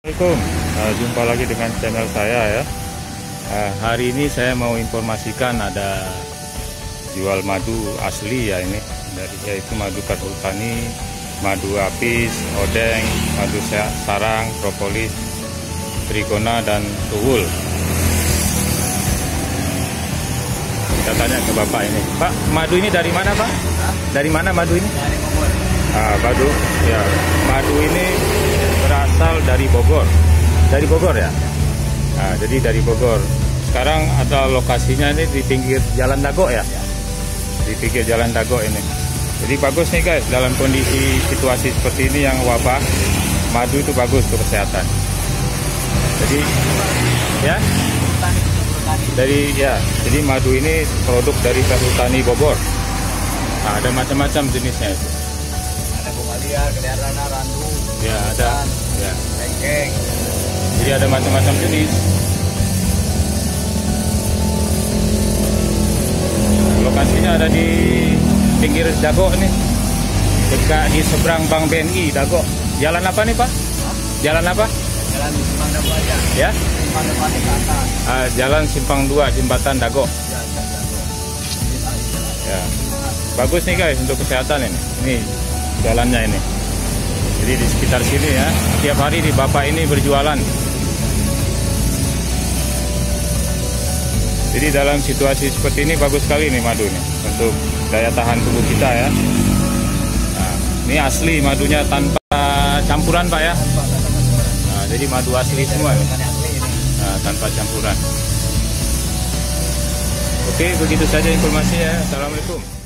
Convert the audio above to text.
Assalamualaikum, jumpa lagi dengan channel saya ya. Hari ini saya mau informasikan ada jual madu asli ya, ini yaitu madu karhutani, madu apis, odeng, madu sarang, propolis, trigona dan tuhul. Kita tanya ke Bapak ini, Pak, madu ini dari mana Pak? Dari mana madu ini? Dari Bogor. Madu ya, madu ini berasal dari Bogor. Dari Bogor ya? Nah, jadi dari Bogor. Sekarang ada lokasinya ini di pinggir Jalan Dago ya? Di pinggir Jalan Dago ini. Jadi bagus nih guys, dalam kondisi situasi seperti ini yang wabah, madu itu bagus untuk kesehatan. Jadi ya, jadi madu ini produk dari Karhutani Bogor. Nah, ada macam-macam jenisnya itu. Ada bunga liar, keliarana, randu, Ya, ada. Ya. lengkeng. Jadi ada macam-macam jenis. Lokasinya ada di pinggir Dago nih, dekat di seberang Bank BNI Dago. Jalan apa nih Pak? Jalan apa? Jalan Simpang Dago aja. Ya? Simpang Dago ke atas. Jalan Simpang 2 Jembatan Dago. Ya, Dago. Ya. Bagus nih guys untuk kesehatan ini. Ini jalannya ini. Jadi di sekitar sini ya, tiap hari di Bapak ini berjualan. Jadi dalam situasi seperti ini bagus sekali nih madu nih untuk daya tahan tubuh kita ya. Nah, ini asli madunya tanpa campuran Pak ya. Nah, jadi madu asli semua ya. Nah, tanpa campuran. Oke, begitu saja informasinya. Assalamualaikum.